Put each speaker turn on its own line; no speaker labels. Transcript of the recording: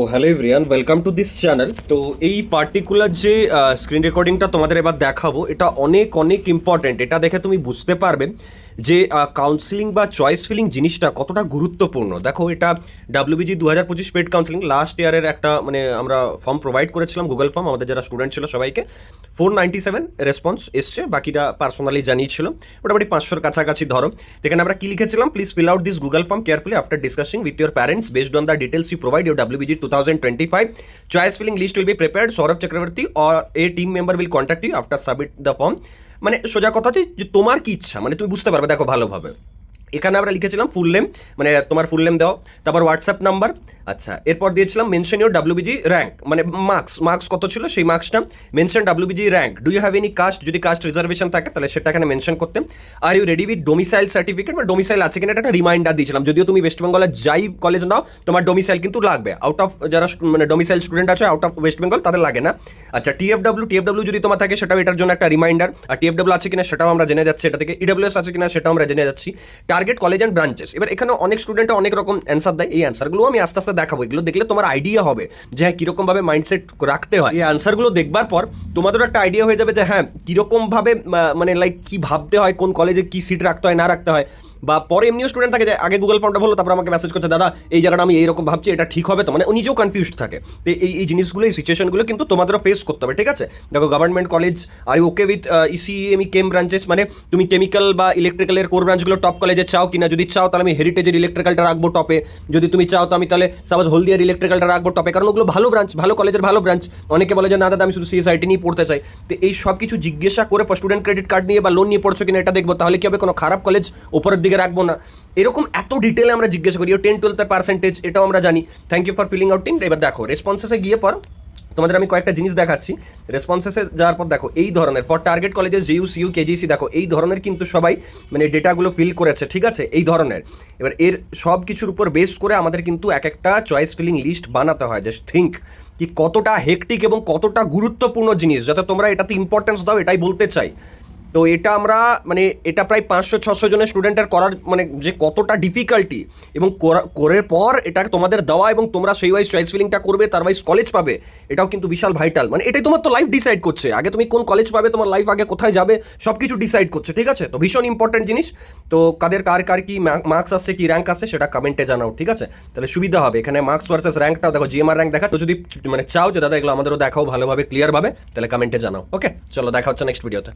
তো hello everyone, welcome to this channel. তো এই পার্টিকুলার যে স্ক্রিন রেকর্ডিংটা তোমাদের এবার দেখাবো, এটা অনেক অনেক ইম্পর্টেন্ট। এটা দেখে তুমি বুঝতে পারবে যে কাউন্সিলিং বা চয়েস ফিলিং জিনিসটা কতটা গুরুত্বপূর্ণ। দেখো, এটা ডাব্লিউবিজি 2025 পেড কাউন্সিলিং লাস্ট ইয়ারের একটা আমরা ফর্ম প্রোভাইড করেছিলাম, গুগল ফর্ম, আমাদের যারা স্টুডেন্ট ছিল সবাইকে। 497 রেসপন্স এসছে, বাকিটা পার্সোনালি জানিয়েছিল, মোটামুটি 500-র কাছাকাছি ধরো। যেখানে আমরা কি লিখেছিলাম, please fill out this Google form carefully after discussing with your parents based on the details you provide your WBJEE 2025 choice filling list will be prepared. Saurav Chakravarti or a team member will contact you after submit the form. মানে সোজা কথা হচ্ছে যে তোমার কি ইচ্ছা, মানে তুমি বুঝতে পারবে। দেখো ভালোভাবে এখানে আমরা লিখেছিলাম ফুল নেম, মানে তোমার ফুল নেম দাও, তারপর হোয়াটসঅ্যাপ নাম্বার। আচ্ছা, এরপর দিয়েছিলাম মেনশন ইউর ডাব্লিউবিজি র্যাঙ্ক, মানে মার্কস কত ছিল সেই মার্কসটা। Mention WBJ rank, do you have any caste, যদি কাস্ট রিজার্ভেশন থাকে তাহলে সেটা এখানে মেনশন করতে। Are you ready with domicile certificate, বা ডোমিসাইল আছে কিনা একটা রিমাইন্ডার দিয়েছিলাম। যদিও তুমি ওয়েস্ট বেঙ্গলে যাই কলেজ নাও, তোমার ডোমিসাইল কিন্তু লাগবে। আউট অফ যারা মানে ডোমিসাইল স্টুডেন্ট আছে আউট অফ ওয়েস্ট বেঙ্গল, তাদের লাগে না। আচ্ছা, টিএফডব্লিউ যদি তোমার থাকে সেটাও এটার জন্য একটা রিমাইন্ডার। আর টিএফডব্লিউ আছে কিনা সেটাও আমরা জেনে যাচ্ছি এটা থেকে। ইডব্লিউএস আছে কিনা সেটাও আমরা জেনে যাচ্ছি। টার্গেট কলেজ অ্যান্ড ব্রাঞ্চেস, এবার এখানে অনেক স্টুডেন্ট অনেক রকম অ্যান্সার দেয়। এই অ্যান্সারগুলো আমি আস্তে আস্তে দেখাবো, এগুলো দেখলে তোমার আইডিয়া হবে যে হ্যাঁ কীরকমভাবে মাইন্ডসেট রাখতে হয়। এই অ্যান্সারগুলো দেখবার পর তোমাদেরও একটা আইডিয়া হয়ে যাবে যে হ্যাঁ কীরকমভাবে মানে লাইক কী ভাবতে হয়, কোন কলেজে কী সিট রাখতে হয় না রাখতে হয়। বা পরে এমনিও স্টুডেন্ট থাকে যে আগে গুগল ফর্মটা হলো, তারপর আমাকে মেসেজ করছে, দাদা এই জায়গাটা আমি এইরকম ভাবছি, এটা ঠিক হবে তো, মানে ও নিজেও কনফিউজড থাকে। তো এই জিনিসগুলো, এই সিচুয়েশনগুলো কিন্তু তোমাদেরও ফেস করতে হবে, ঠিক আছে? দেখো, গভর্নমেন্ট কলেজ আর okay with ECME chem branches, মানে তুমি কেমিক্যাল বা ইলেকট্রিক্যালের কোর ব্রাঞ্চগুলো টপ কলেজে চাও কিনা, যদি চাও তাহলে আমি হেরিটেজের ইলেকট্রিক্যালটা রাখবো টপে। যদি তুমি চাও তো আমি তাহলে সাপোজ হলদিয়ার ইলেকট্রিক্যালটা রাখবো টপে, কারণ ওগুলো ভালো ব্রাঞ্চ, ভালো কলেজের ভালো ব্রাঞ্চ। অনেকে বলে যে না দাদা আমি শুধু সিএসআইটি নিয়ে পড়তে চাই। তো এই সব কিছু জিজ্ঞাসা করে স্টুডেন্ট ক্রেডিট কার্ড নিয়ে বা লোন নিয়ে পড়ছো কিনা এটা দেখবো, তাহলে কি হবে, কোনো খারাপ কলেজ ওপরের দিকে রাখবো না। এরকম এত ডিটেলে আমরা জিজ্ঞাসা করি। 10-12 পার্সেন্টেজ এটাও আমরা জানি। Thank you for filling outing. এবার দেখো রেসপন্সেসে গিয়ে পর তোমাদের আমি কয়েকটা জিনিস দেখাচ্ছি। রেসপন্সেসে যাওয়ার পর দেখো এই ধরনের for target colleges GU CU KGC, দেখো এই ধরনের কিন্তু সবাই মানে ডেটাগুলো ফিল করেছে, ঠিক আছে? এই ধরনের। এবার এর সব কিছুর উপর বেস করে আমাদের কিন্তু এক একটা চয়েস ফিলিং লিস্ট বানাতে হয়। জাস্ট থিঙ্ক কি কতটা হেকটিক এবং কতটা গুরুত্বপূর্ণ জিনিস, যাতে তোমরা এটাতে ইম্পর্টেন্স দাও, এটাই বলতে চাই। তো এটা আমরা মানে এটা প্রায় 500-600 জনের স্টুডেন্টের করার মানে যে কতটা ডিফিকাল্টি, এবং করার পর এটা তোমাদের দেওয়া এবং তোমরা সেই ওয়াইজ চয়েস ফিলিংটা করবে, তার ওয়াইজ কলেজ পাবে, এটাও কিন্তু বিশাল ভাইটাল। মানে এটাই তোমার তো লাইফ ডিসাইড করছে। আগে তুমি কোন কলেজ পাবে, তোমার লাইফ আগে কোথায় যাবে, সব কিছু ডিসাইড করছে, ঠিক আছে? তো ভীষণ ইম্পর্টেন্ট জিনিস। তো কার কি মার্কস আসছে, কি র্যাঙ্ক আসছে সেটা কমেন্টে জানাও, ঠিক আছে? তাহলে সুবিধা হবে। এখানে মার্কস ভার্সেস র্যাঙ্কটাও দেখো, জিএমআর র্যাঙ্ক দেখা। তো যদি মানে চাও যে দাদা এগুলো আমাদেরও দেখাও ভালোভাবে ক্লিয়ারভাবে, তাহলে কমেন্টে জানাও। ওকে, চলো দেখা হচ্ছে নেক্সট ভিডিওতে।